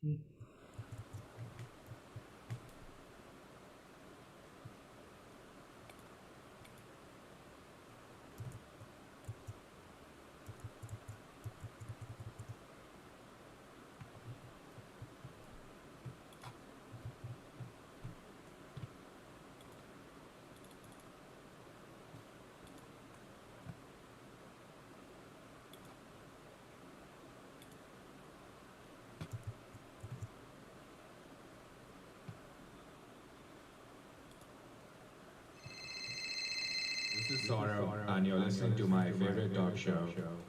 This is Saurabh, and you're listening to my favorite talk show,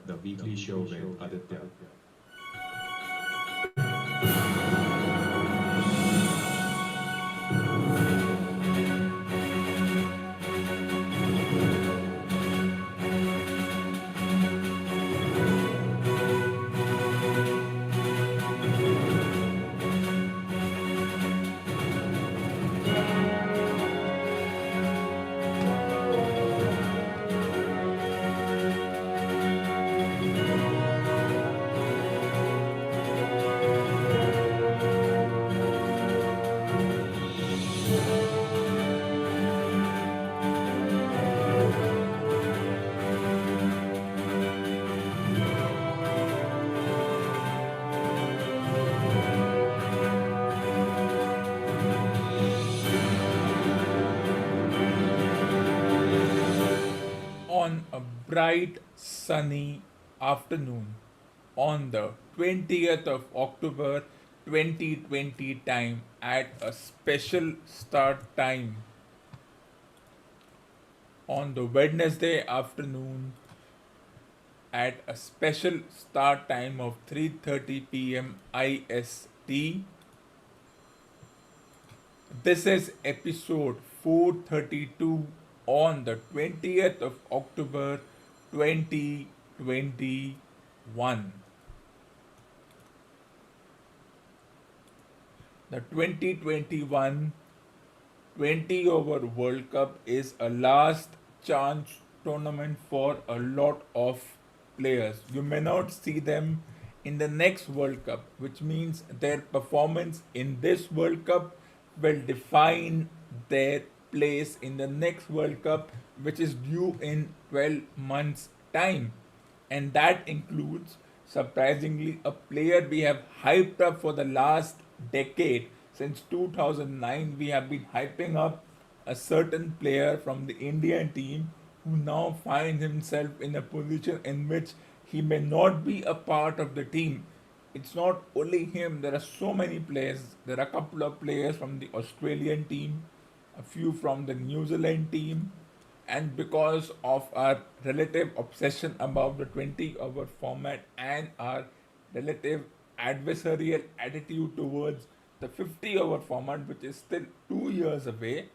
The Weekly Show with Aditya. On a bright sunny afternoon on the 20th of October 2020 time at a special start time on the Wednesday afternoon at a special start time of 3:30 p.m. IST. This is episode 432 on the 20th of October 2021. The 2021 20 over World Cup is a last chance tournament for a lot of players. You may not see them in the next World Cup, which means their performance in this World Cup will define their place in the next World Cup, which is due in 12 months' time. And that includes, surprisingly, a player we have hyped up for the last decade. Since 2009, we have been hyping up a certain player from the Indian team who now finds himself in a position in which he may not be a part of the team. It's not only him, there are so many players. There are a couple of players from the Australian team, a few from the New Zealand team, and because of our relative obsession about the 20 over format and our relative adversarial attitude towards the 50 over format, which is still 2 years away,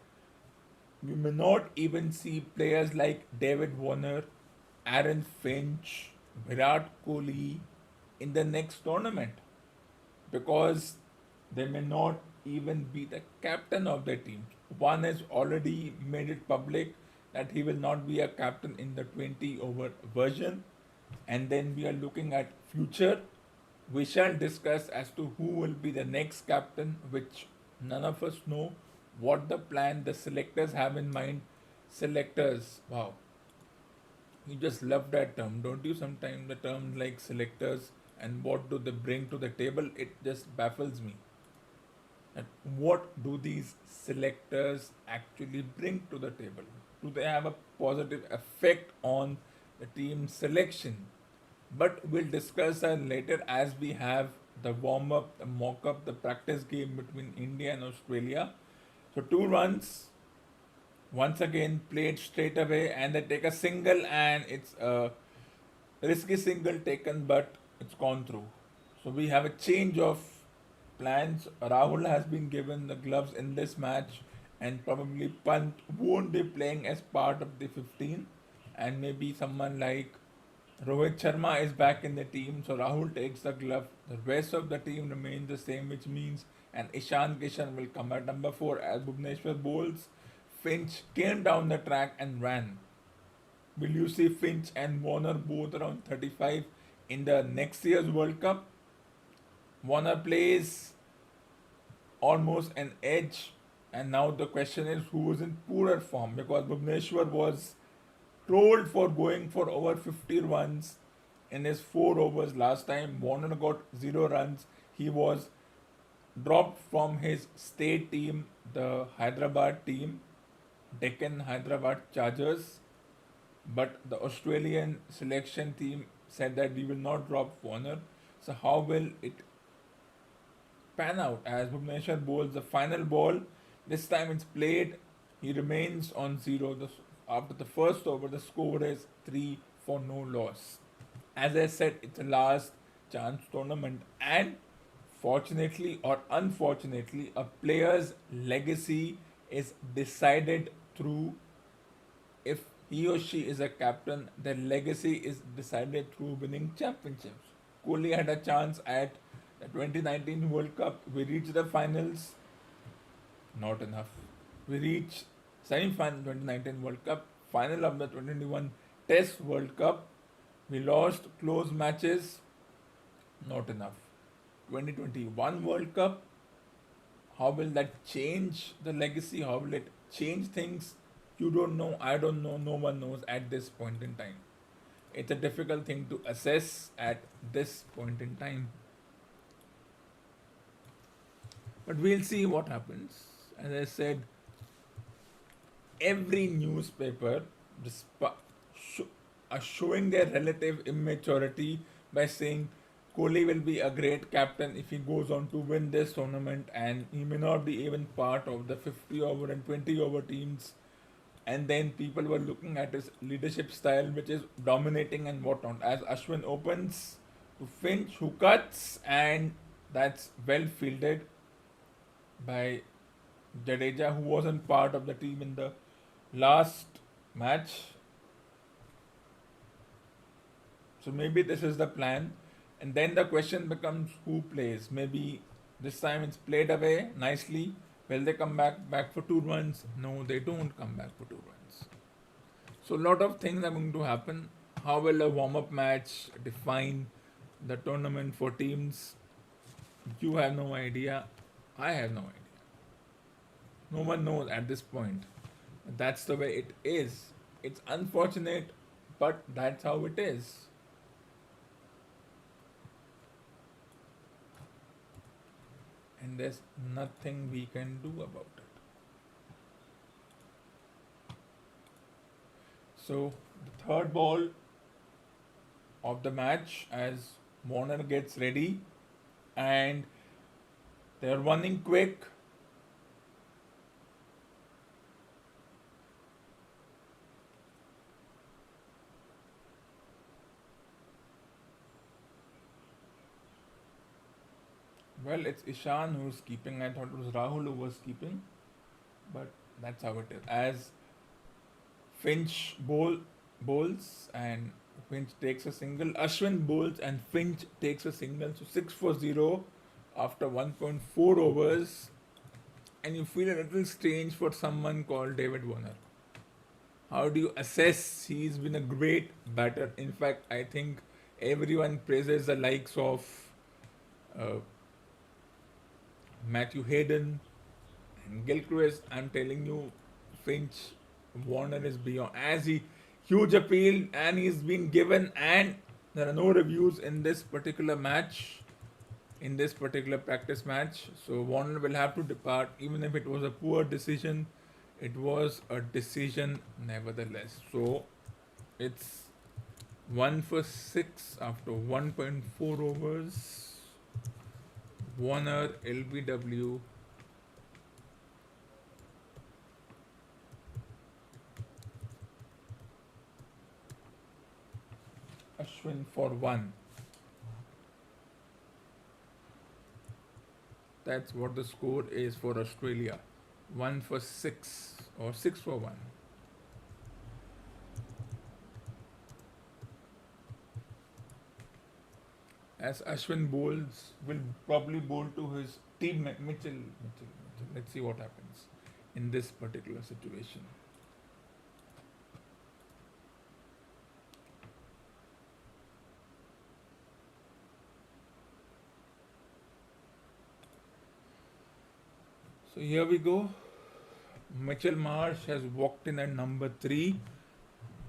we may not even see players like David Warner, Aaron Finch, Virat Kohli in the next tournament because they may not even be the captain of the team. One has already made it public that he will not be a captain in the 20 over version, and then we are looking at future. We shall discuss as to who will be the next captain, which none of us know what the plan the selectors have in mind. Selectors, wow, you just love that term, don't you? Sometimes the term like selectors and what do they bring to the table, it just baffles me. And what do these selectors actually bring to the table? Do they have a positive effect on the team selection? But we'll discuss that later as we have the warm up, the mock up, the practice game between India and Australia. So, two runs once again played straight away, and they take a single, and it's a risky single taken, but it's gone through. So we have a change of plans. Rahul has been given the gloves in this match, and probably Pant won't be playing as part of the 15, and maybe someone like Rohit Sharma is back in the team, so Rahul takes the glove. The rest of the team remains the same, which means and Ishan Kishan will come at number 4 as Bhuvneshwar bowls. Finch came down the track and ran. Will you see Finch and Warner both around 35 in the next year's World Cup? Warner plays almost an edge, and now the question is who is in poorer form, because Bhuvneshwar was trolled for going for over 50 runs in his 4 overs last time. Warner got 0 runs. He was dropped from his state team, the Hyderabad team, Deccan Hyderabad Chargers. But the Australian selection team said that we will not drop Warner. So how will it pan out as Bhuvneshwar bowls the final ball? This time it's played. He remains on zero. After the first over, the score is 3 for no loss. As I said, it's a last chance tournament, and fortunately or unfortunately, a player's legacy is decided through, if he or she is a captain, their legacy is decided through winning championships. Kohli had a chance at the 2019 World Cup. We reached the finals, not enough. We reached semi-final 2019 World Cup, final of the 2021 Test World Cup. We lost close matches, not enough. 2021 World Cup, how will that change the legacy? How will it change things? You don't know, I don't know, no one knows at this point in time. It's a difficult thing to assess at this point in time. But we'll see what happens. As I said, every newspaper are showing their relative immaturity by saying Kohli will be a great captain if he goes on to win this tournament, and he may not be even part of the 50 over and 20 over teams. And then people were looking at his leadership style, which is dominating and whatnot. As Ashwin opens to Finch, who cuts, and that's well fielded by Jadeja, who wasn't part of the team in the last match. So maybe this is the plan. And then the question becomes who plays. Maybe this time it's played away nicely. Will they come back for 2 runs? No, they don't come back for 2 runs. So a lot of things are going to happen. How will a warm-up match define the tournament for teams? You have no idea. I have no idea. No one knows at this point. That's the way it is. It's unfortunate, but that's how it is. And there's nothing we can do about it. So, the third ball of the match as Warner gets ready, and they're running quick. Well, it's Ishan who's keeping. I thought it was Rahul who was keeping, but that's how it is. As Finch bowls and Finch takes a single. Ashwin bowls and Finch takes a single. So 6 for 0 after 1.4 overs. And you feel a little strange for someone called David Warner. How do you assess? He's been a great batter. In fact, I think everyone praises the likes of Matthew Hayden and Gilchrist. I'm telling you, Finch, Warner is beyond. As he huge appeal, and he's been given, and there are no reviews in this particular match, in this particular practice match. So Warner will have to depart, even if it was a poor decision. It was a decision nevertheless. So it's 1 for 6 after 1.4 overs. Warner, LBW. Ashwin for 1. That's what the score is for Australia. 1 for 6 or 6 for 1. As Ashwin bowls, will probably bowl to his teammate Mitchell. Let's see what happens in this particular situation. So here we go. Mitchell Marsh has walked in at number 3.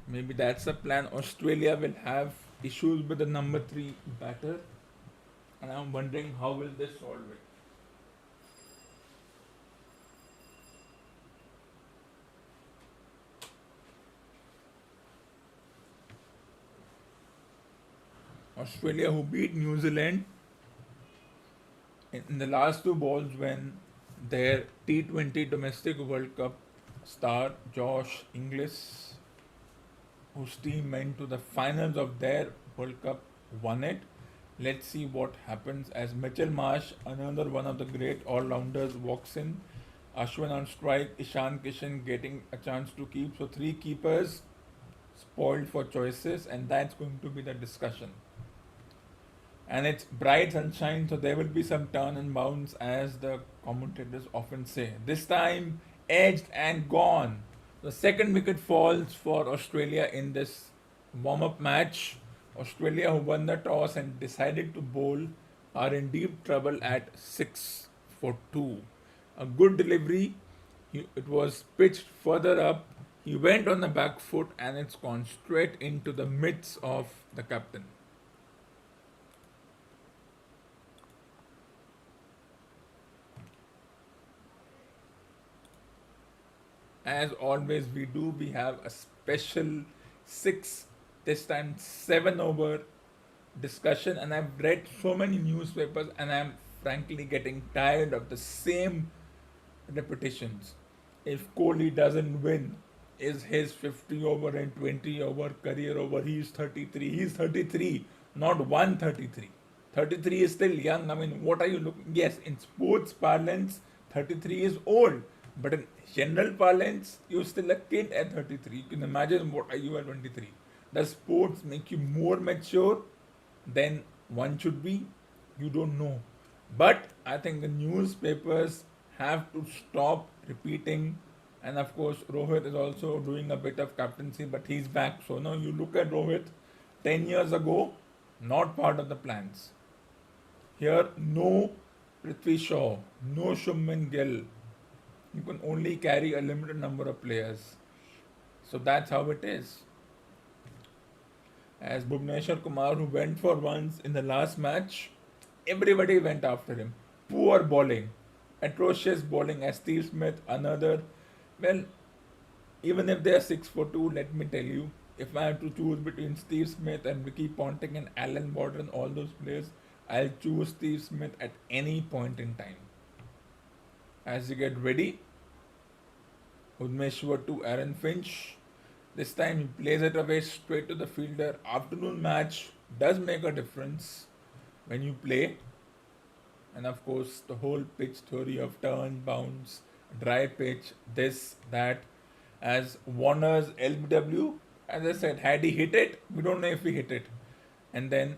Maybe that's the plan. Australia will have issues with the number 3 batter, and I'm wondering how will they solve it. Australia, who beat New Zealand in the last two balls when their T20 Domestic World Cup star Josh Inglis, whose team went to the finals of their World Cup, won it. Let's see what happens as Mitchell Marsh, another one of the great all-rounders, walks in. Ashwin on strike, Ishan Kishan getting a chance to keep. So three keepers spoiled for choices, and that's going to be the discussion. And it's bright sunshine, so there will be some turn and bounce, as the commentators often say. This time, edged and gone. The second wicket falls for Australia in this warm up match. Australia, who won the toss and decided to bowl, are in deep trouble at 6 for 2. A good delivery. It was pitched further up. He went on the back foot and it's gone straight into the midst of the captain. As always, we have a special 6, this time 7 over discussion, and I've read so many newspapers and I'm frankly getting tired of the same repetitions. If Kohli doesn't win, is his 50 over and 20 over career over? He's 33. He's 33, not 133. 33 is still young. I mean, what are you looking? Yes, in sports parlance, 33 is old. But in general parlance, you're still a kid at 33. You can imagine what are you at 23. Does sports make you more mature than one should be? You don't know. But I think the newspapers have to stop repeating. And of course, Rohit is also doing a bit of captaincy, but he's back. So now you look at Rohit 10 years ago, not part of the plans. Here, no Prithvi Shaw, no Shubman Gill. You can only carry a limited number of players. So that's how it is. As Bhuvneshwar Kumar, who went for once in the last match, everybody went after him. Poor bowling. Atrocious bowling as Steve Smith, another. Well, even if they are 6 for 2, let me tell you, if I have to choose between Steve Smith and Ricky Ponting and Alan Border and all those players, I'll choose Steve Smith at any point in time. As you get ready, Udmeshwar to Aaron Finch. This time he plays it away straight to the fielder. Afternoon match does make a difference when you play. And of course, the whole pitch theory of turn, bounce, dry pitch, this, that. As Warner's LBW, as I said, had he hit it, we don't know if he hit it. And then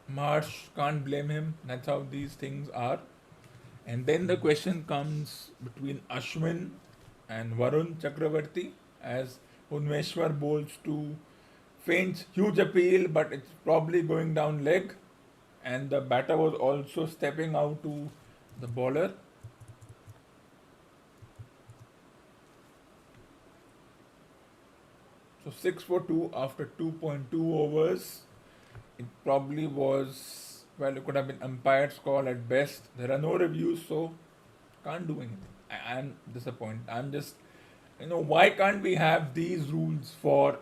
Marsh, can't blame him. That's how these things are. And then the question comes between Ashwin and Varun Chakravarti, as Bhuvneshwar bowls to Finch. Huge appeal, but it's probably going down leg. And the batter was also stepping out to the bowler. So 6 for 2 after 2.2 overs. It probably was, well, it could have been umpire's call at best. There are no reviews, so can't do anything. I'm disappointed. I'm just, why can't we have these rules for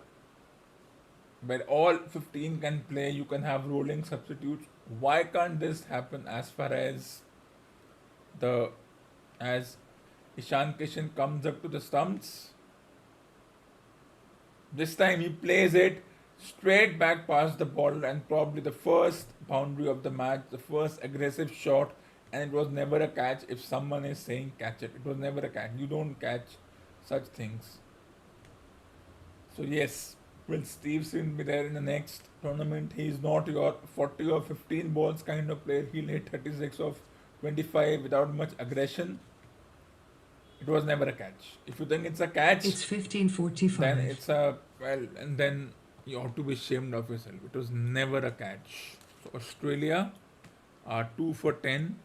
where all 15 can play, you can have rolling substitutes? Why can't this happen as far as as Ishan Kishan comes up to the stumps? This time he plays it straight back past the ball, and probably the first boundary of the match, the first aggressive shot, and it was never a catch. If someone is saying catch it, it was never a catch. You don't catch such things. So yes, will Steve Smith be there in the next tournament? He's not your 40 or 15 balls kind of player. He'll hit 36 of 25 without much aggression. It was never a catch. If you think it's a catch, it's 15:45. Then it's and then you ought to be ashamed of yourself. It was never a catch. So Australia are 2 for 10.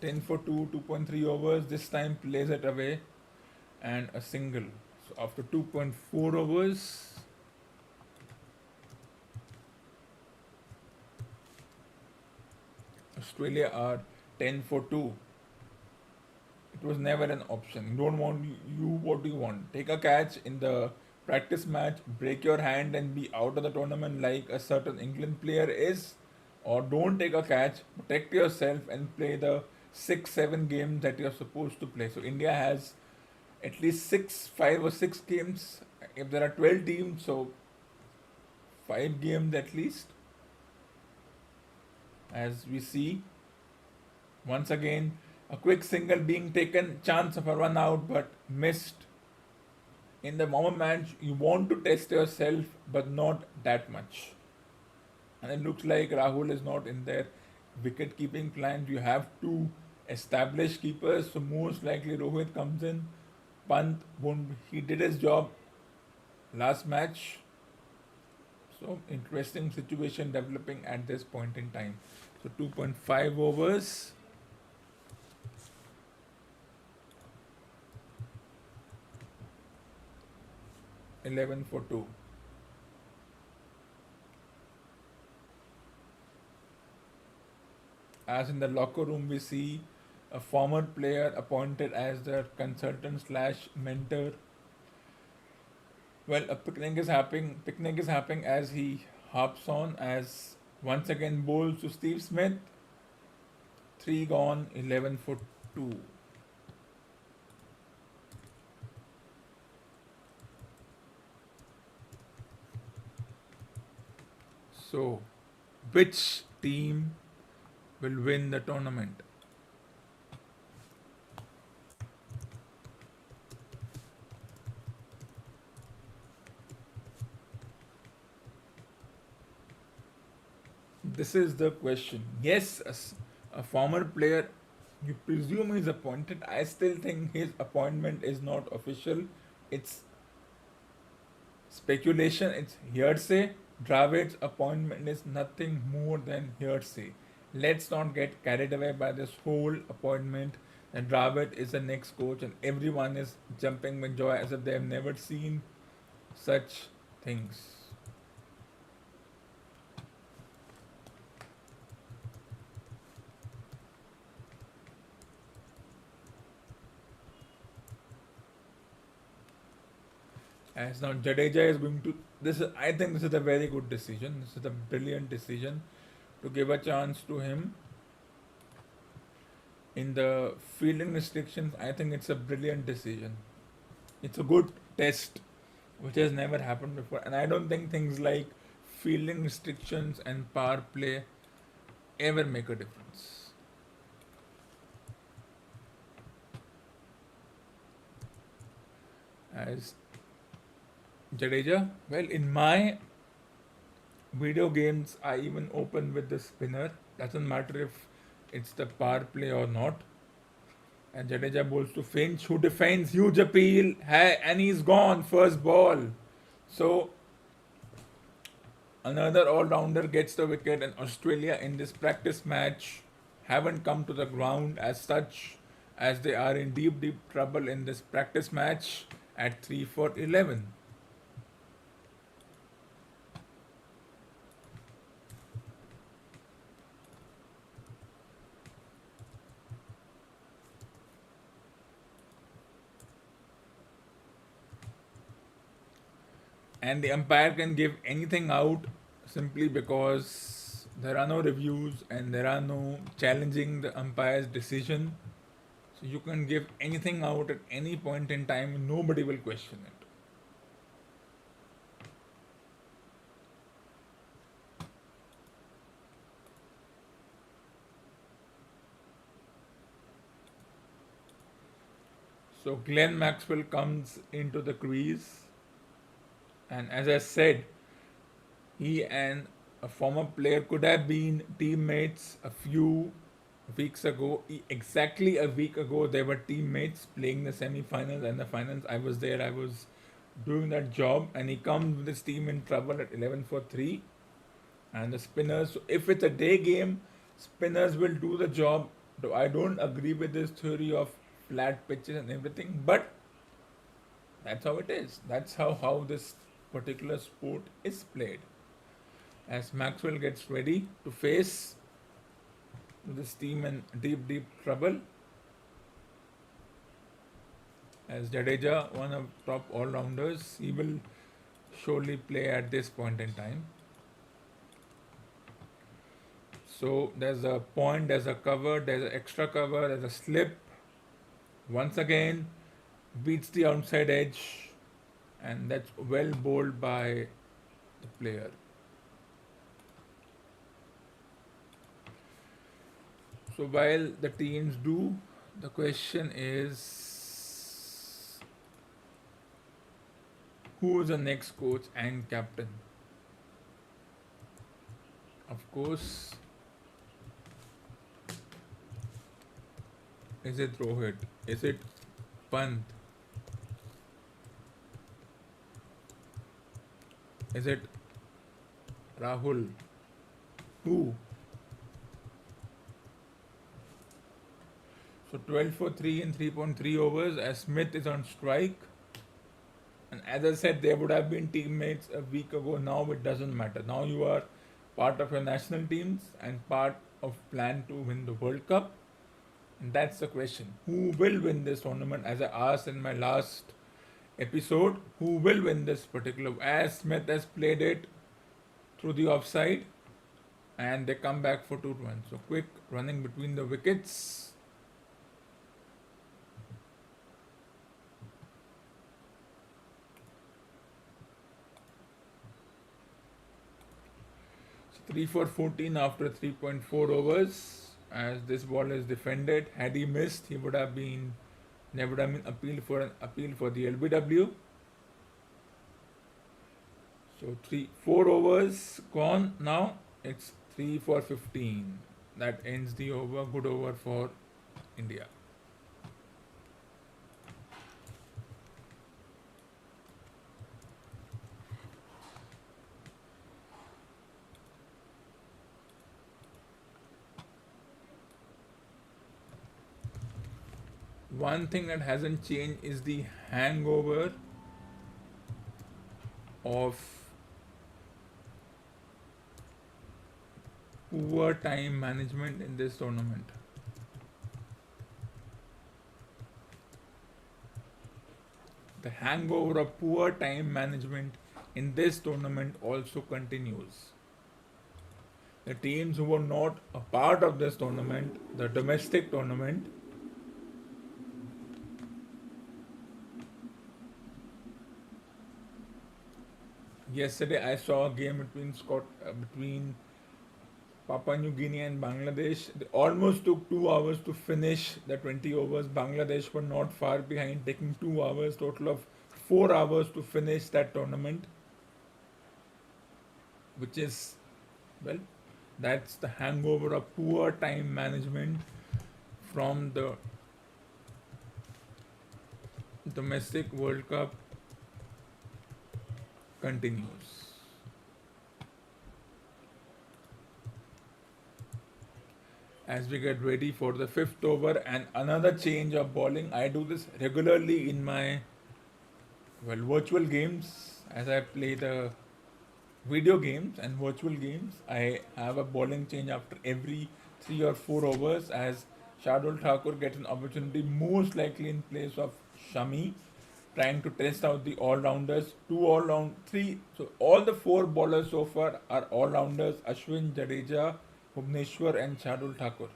10 for 2, 2.3 overs. This time plays it away and a single. So after 2.4 overs, Australia are 10 for 2. It was never an option. You don't want you what do you want? Take a catch in the practice match, break your hand and be out of the tournament like a certain England player is, or don't take a catch, protect yourself and play the 6-7 games that you're supposed to play. So India has at least 5 or 6 games. If there are 12 teams, so 5 games at least. As we see, once again, a quick single being taken, chance of a run out but missed. In the moment match, you want to test yourself, but not that much. And it looks like Rahul is not in their wicket keeping plans. You have to establish keepers, so most likely Rohit comes in. Pant won't. He did his job last match. So interesting situation developing at this point in time. So 2.5 overs. Eleven for 2. As in the locker room, we see a former player appointed as their consultant slash mentor. Well, a picnic is happening. Picnic is happening as he hops on as once again bowls to Steve Smith. 3 gone, 11 for 2. So, which team will win the tournament? This is the question. Yes, a former player, you presume is appointed. I still think his appointment is not official. It's speculation, it's hearsay. Dravid's appointment is nothing more than hearsay. Let's not get carried away by this whole appointment that Dravid is the next coach and everyone is jumping with joy as if they have never seen such things. As now Jadeja is going to this is, I think this is a very good decision. This is a brilliant decision to give a chance to him in the fielding restrictions. I think it's a brilliant decision. It's a good test which has never happened before, and I don't think things like fielding restrictions and power play ever make a difference. As Jadeja, well, in my video games, I even open with the spinner. Doesn't matter if it's the power play or not. And Jadeja bowls to Finch, who defends, huge appeal, hey, and he's gone, first ball. So another all-rounder gets the wicket, and Australia in this practice match haven't come to the ground as such, as they are in deep, deep trouble in this practice match at 3 for 11. And the umpire can give anything out simply because there are no reviews and there are no challenging the umpire's decision. So you can give anything out at any point in time, nobody will question it. So Glenn Maxwell comes into the crease, and as I said, he and a former player could have been teammates a few weeks ago. Exactly a week ago, they were teammates playing the semi-finals and the finals. I was there. I was doing that job, and he comes with his team in trouble at 11 for 3. And the spinners, so if it's a day game, spinners will do the job Though I don't agree with this theory of flat pitches and everything, but that's how it is. That's how this particular sport is played. As Maxwell gets ready to face this team in deep, deep trouble, as Jadeja, one of top all-rounders, he will surely play at this point in time. So there's a point, there's a cover, there's an extra cover, there's a slip. Once again, beats the outside edge, and that's well bowled by the player. So while the teams do, the question is who is the next coach and captain? Of course, is it Rohit? Is it Pant? Is it Rahul? Who? So 12 for 3 in 3.3 overs as Smith is on strike. And as I said, they would have been teammates a week ago. Now it doesn't matter. Now you are part of your national teams and part of plan to win the World Cup. And that's the question. Who will win this tournament? As I asked in my last episode, who will win this particular? As Smith has played it through the offside and they come back for 2 runs. So quick running between the wickets. So 3 for 14 after 3.4 overs. As this ball is defended, had he missed, he would have been never have been appealed for an appeal for the LBW. So 4 overs gone now. It's 3 for 15. That ends the over. Good over for India. One thing that hasn't changed is the hangover of poor time management in this tournament. The hangover of poor time management in this tournament also continues. The teams who were not a part of this tournament, the domestic tournament, yesterday I saw a game between Papua New Guinea and Bangladesh. They almost took 2 hours to finish the 20 overs. Bangladesh were not far behind, taking 2 hours, total of 4 hours to finish that tournament. Which is, well, that's the hangover of poor time management from the domestic World Cup continues. As we get ready for the 5th over and another change of bowling. I do this regularly in my virtual games. As I play the video games and virtual games, I have a bowling change after every 3 or 4 overs as Shardul Thakur gets an opportunity, most likely in place of Shami, trying to test out the all-rounders. 3. So all the 4 bowlers so far are all-rounders: Ashwin, Jadeja, Bhuvneshwar and Shardul Thakur.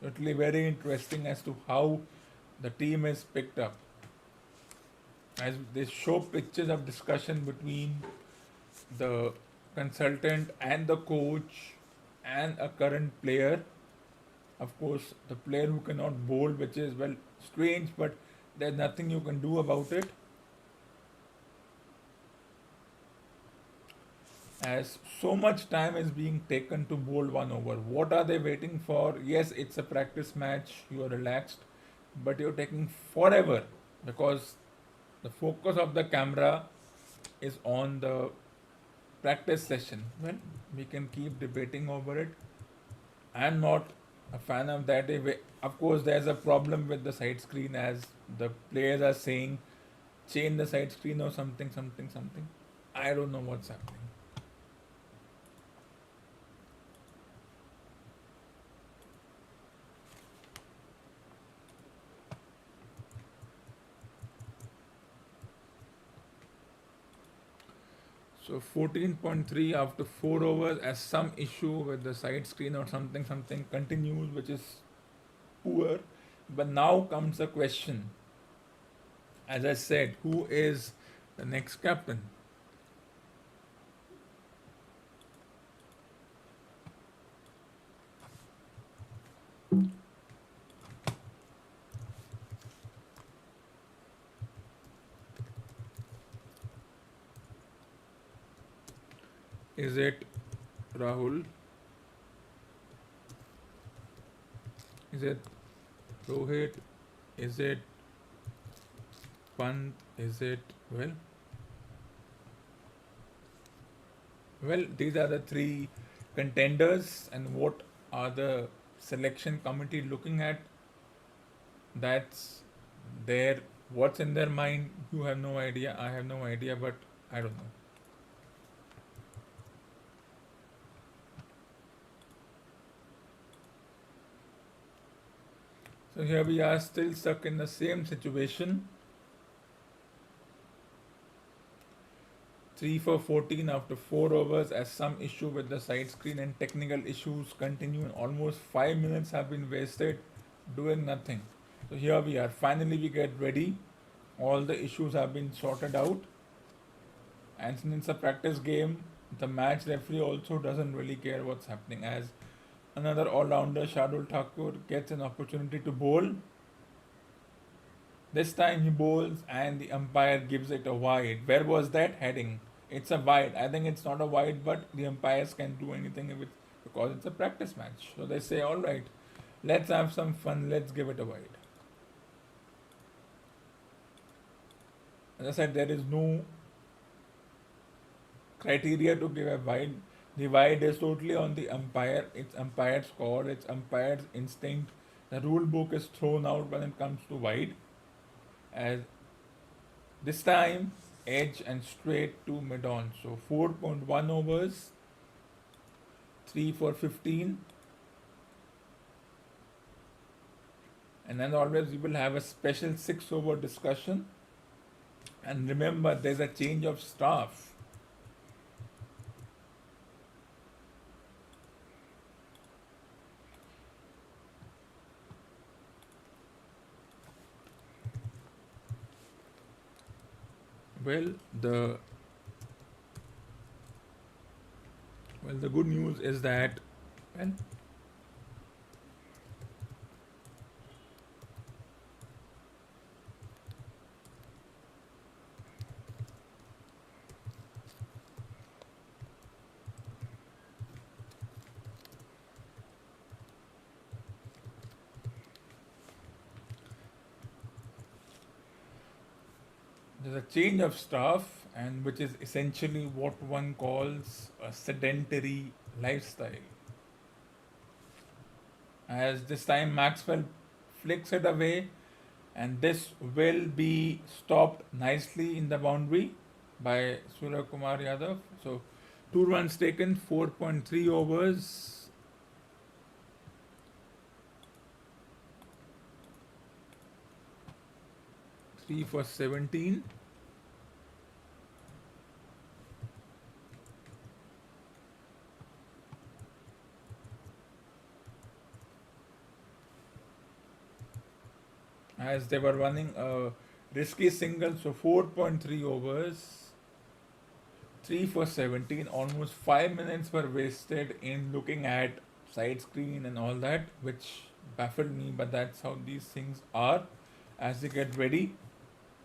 It will be very interesting as to how the team is picked up. As they show pictures of discussion between the consultant and the coach and a current player. Of course, the player who cannot bowl, which is, well, strange, but there's nothing you can do about it. As so much time is being taken to bowl 1 over. What are they waiting for? Yes, it's a practice match, you are relaxed, but you're taking forever because the focus of the camera is on the practice session. Well, we can keep debating over it. I'm not a fan of that. Of course, there's a problem with the side screen as the players are saying change the side screen or something, something, something. I don't know what's happening. So 14.3 after 4 overs as some issue with the side screen or something, something continues, which is poor. But now comes the question. As I said, who is the next captain? Is it Rahul? Is it Rohit? Is it Pant? Is it well, these are the three contenders, and what are the selection committee looking at? That's their what's in their mind. You have no idea. I have no idea, but I don't know. So here we are still stuck in the same situation. 3 for 14 after 4 overs as some issue with the side screen and technical issues continue, and almost 5 minutes have been wasted doing nothing. So here we are. Finally we get ready. All the issues have been sorted out. And since it's a practice game, the match referee also doesn't really care what's happening as another all-rounder Shardul Thakur gets an opportunity to bowl. This time he bowls and the umpire gives it a wide. Where was that heading? It's a wide. I think it's not a wide, but the umpires can do anything if it's because it's a practice match. So they say, all right, let's have some fun. Let's give it a wide. As I said, there is no criteria to give a wide. The wide is totally on the umpire. It's umpire's call. It's umpire's instinct. The rule book is thrown out when it comes to wide. As this time, edge and straight to mid on. So 4.1 overs, 3 for 15. And then always we will have a special 6 over discussion. And remember, there's a change of staff. Well, the good news is that well, there's a change of staff, and which is essentially what one calls a sedentary lifestyle. As this time Maxwell flicks it away, and this will be stopped nicely in the boundary by Surya Kumar Yadav. So 2 runs taken, 4.3 overs. Three for 17. As they were running a risky single, so 4.3 overs, 3 for 17. Almost 5 minutes were wasted in looking at side screen and all that, which baffled me, but that's how these things are. As they get ready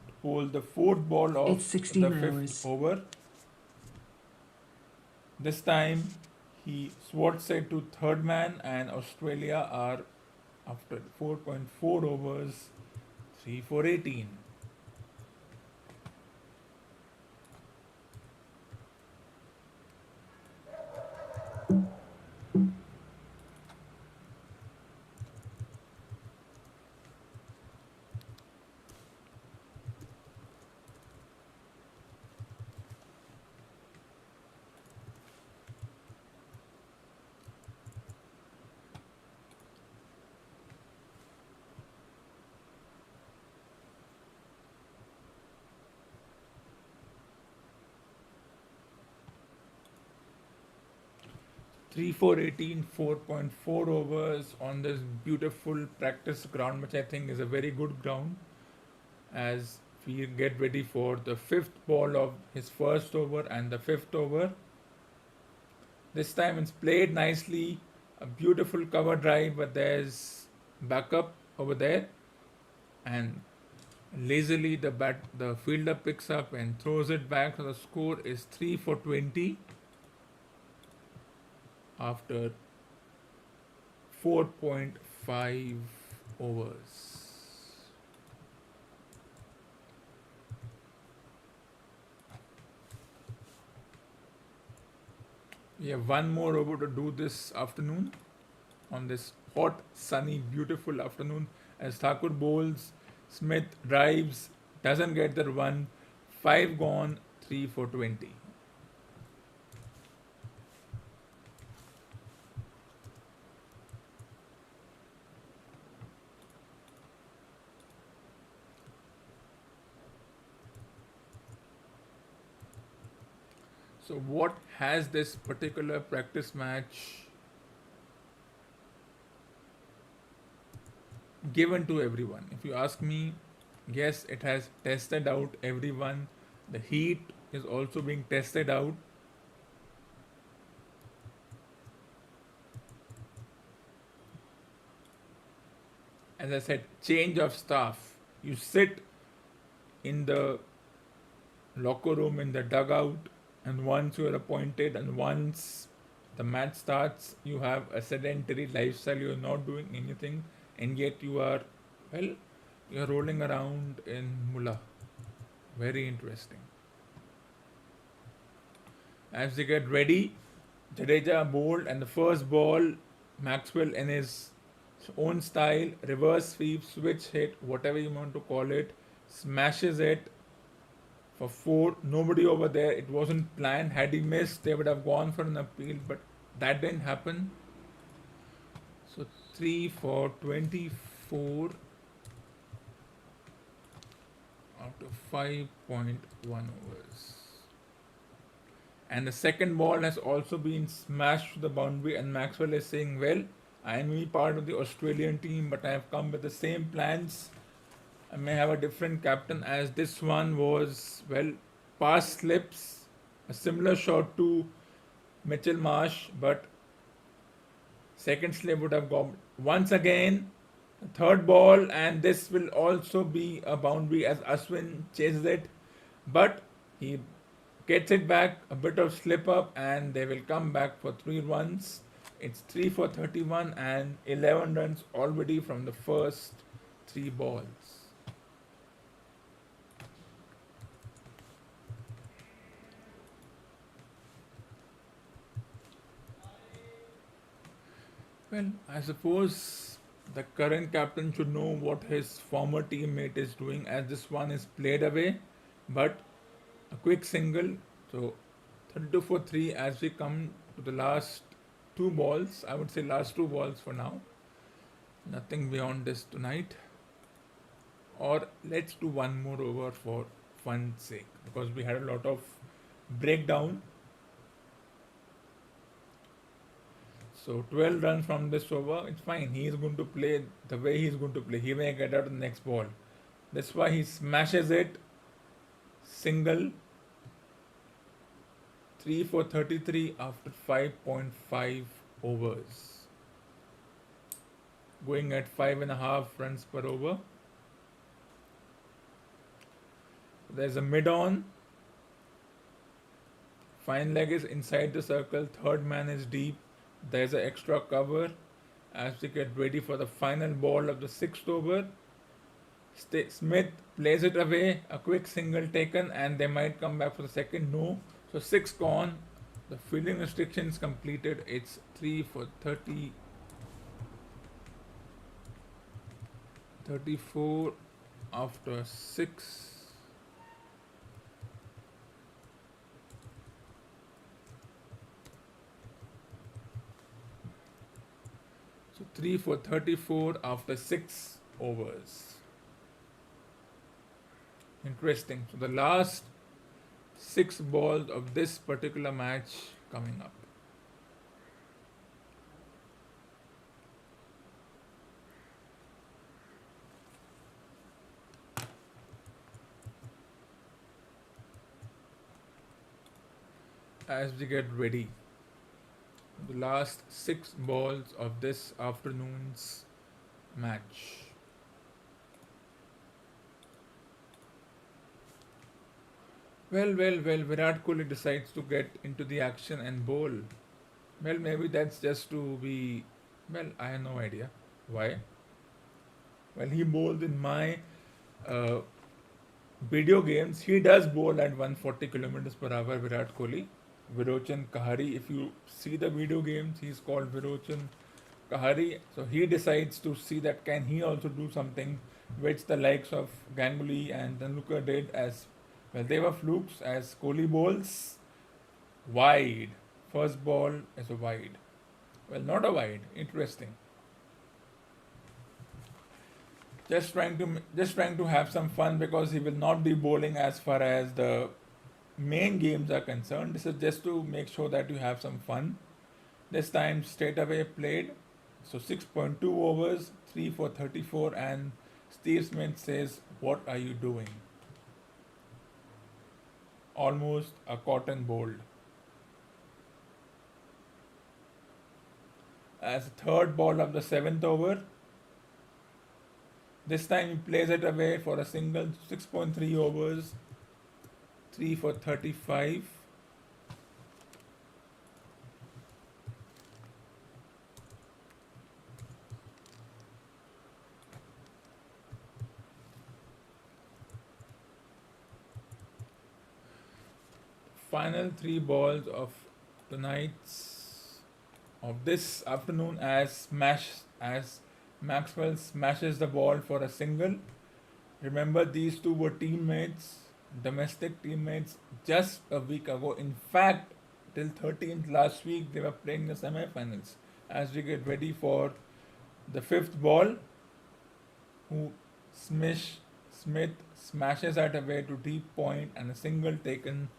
to hold the fourth ball of It's 16 the fifth hours. over. This time he swats it to third man, and Australia are after 4.4 overs, 3 for 18. 3 for 18, 4.4 overs on this beautiful practice ground, which I think is a very good ground as we get ready for the fifth ball of his first over and the fifth over. This time it's played nicely, a beautiful cover drive, but there's backup over there, and lazily the fielder picks up and throws it back. So the score is 3 for 20 after 4.5 overs. We have one more over to do this afternoon on this hot, sunny, beautiful afternoon as Thakur bowls, Smith drives, doesn't get the run, 5 gone, 3 for 20. So what has this particular practice match given to everyone? If you ask me, yes, it has tested out everyone. The heat is also being tested out. As I said, change of staff. You sit in the locker room, in the dugout, and once you are appointed and once the match starts, you have a sedentary lifestyle. You are not doing anything, and yet you are, well, you are rolling around in Mullah. Very interesting. As they get ready, Jadeja bowled, and the first ball, Maxwell in his own style, reverse sweep, switch hit, whatever you want to call it, smashes it for 4. Nobody over there. It wasn't planned. Had he missed, they would have gone for an appeal, but that didn't happen. So 3 for 24 out of 5.1 overs. And the second ball has also been smashed to the boundary, and Maxwell is saying, well, I am part of the Australian team, but I have come with the same plans. I may have a different captain, as this one was, well, pass slips, a similar shot to Mitchell Marsh, but second slip would have gone once again. Third ball, and this will also be a boundary as Ashwin chases it, but he gets it back, a bit of slip up, and they will come back for 3 runs. It's 3 for 31 and 11 runs already from the first 3 balls. Well, I suppose the current captain should know what his former teammate is doing, as this one is played away, but a quick single. So 32 for 3 as we come to the last 2 balls. I would say last 2 balls for now. Nothing beyond this tonight. Or let's do one more over for fun's sake, because we had a lot of breakdown. So 12 runs from this over, it's fine. He is going to play the way he is going to play. He may get out the next ball. That's why he smashes it. Single. 3 for 33 after 5.5 overs. Going at 5.5 runs per over. There's a mid-on. Fine leg is inside the circle. Third man is deep. There's an extra cover as we get ready for the final ball of the 6th over. Smith plays it away. A quick single taken, and they might come back for the second. No. So 6 gone. The fielding restrictions completed. It's 3 for 30. 34 after 6. So 3 for 34 after 6 overs. Interesting. So the last 6 balls of this particular match coming up. as we get ready. The last six balls of this afternoon's match. Well, Virat Kohli decides to get into the action and bowl. Well, maybe that's just to be. Well, I have no idea. Why? Well, he bowls in my uh, video games. He does bowl at 140 kilometers per hour, Virat Kohli. Virochan Kahari. If you see the video games, he's called Virochan Kahari. So he decides to see that can he also do something which the likes of Ganguly and Tendulkar did as well. They were flukes as Kohli bowls wide. First ball is a wide. Well, not a wide. Interesting. Just trying to have some fun because he will not be bowling as far as the main games are concerned. This is just to make sure that you have some fun. This time straight away played. So 6.2 overs, 3 for 34, and Steve Smith says, "What are you doing?" Almost a cotton bold. As third ball of the seventh over, this time he plays it away for a single, 6.3 overs, 3 for 35. Final three balls of tonight's of this afternoon as Maxwell smashes the ball for a single. Remember, these two were teammates, domestic teammates, just a week ago. In fact, till 13th last week, they were playing the semi-finals. As we get ready for the fifth ball, who Smith smashes it away to deep point and a single taken.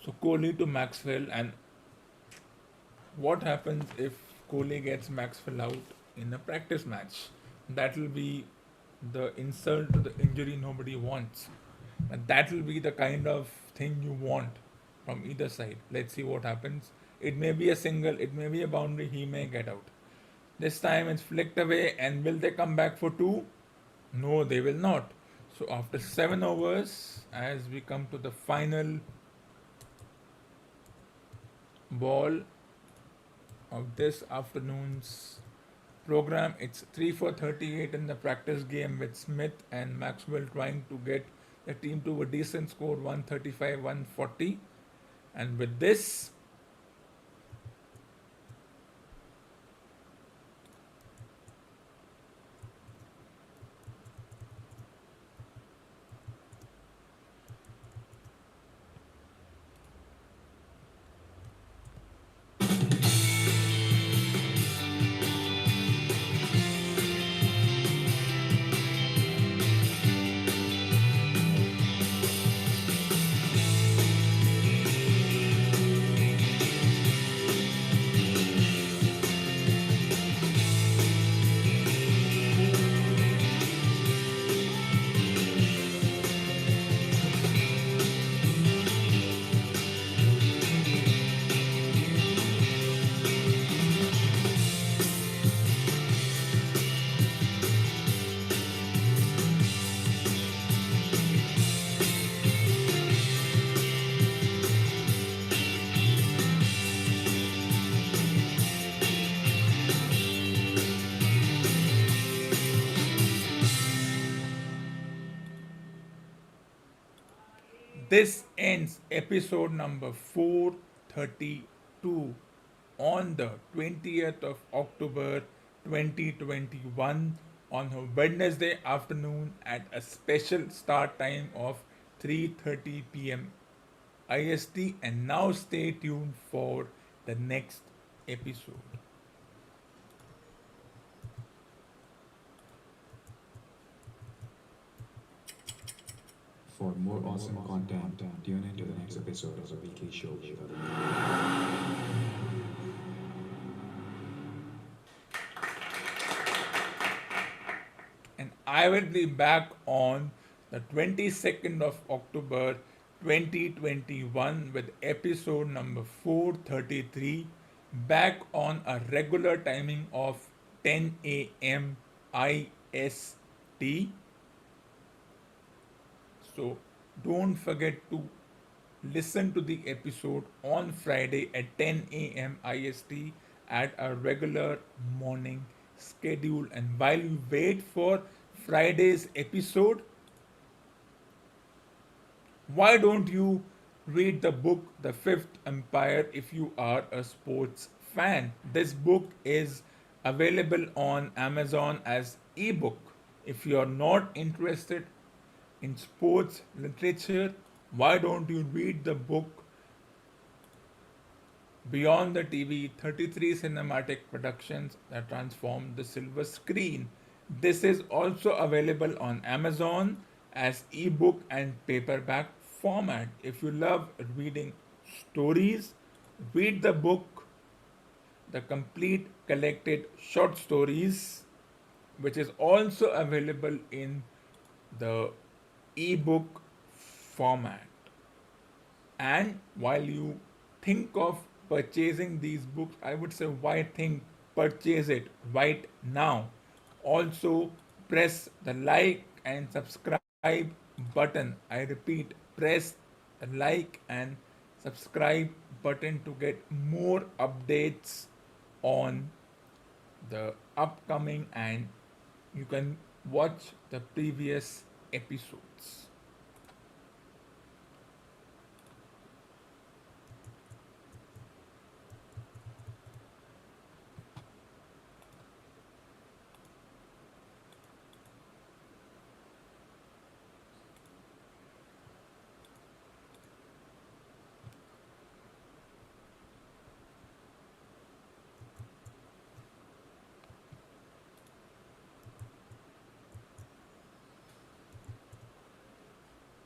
So Kohli to Maxwell, and what happens if Kohli gets Maxwell out in a practice match? That will be the insult to the injury nobody wants. And that will be the kind of thing you want from either side. Let's see what happens. It may be a single, it may be a boundary, he may get out. This time it's flicked away, and will they come back for two? No, they will not. So after 7 overs, as we come to the final ball of this afternoon's program, it's 3 for 38 in the practice game with Smith and Maxwell trying to get the team to a decent score, 135 140. And with this, this ends episode number 432 on the 20th of October 2021 on a Wednesday afternoon at a special start time of 3:30 p.m. IST, and now stay tuned for the next episode. For more awesome content, tune in to the next episode of the weekly show with other. And I will be back on the 22nd of October 2021 with episode number 433, back on a regular timing of 10 a.m. IST. So don't forget to listen to the episode on Friday at 10 a.m. IST at a regular morning schedule. And while you wait for Friday's episode, why don't you read the book The Fifth Umpire if you are a sports fan? This book is available on Amazon as ebook. If you are not interested in sports literature, why don't you read the book Beyond the TV 33 cinematic productions that transform the silver screen? This is also available on Amazon as ebook and paperback format. If you love reading stories, read the book The Complete Collected Short Stories, which is also available in the ebook format. And while you think of purchasing these books, I would say, why think? Purchase it right now. Also, press the like and subscribe button. I repeat, press the like and subscribe button to get more updates on the upcoming, and you can watch the previous episodes.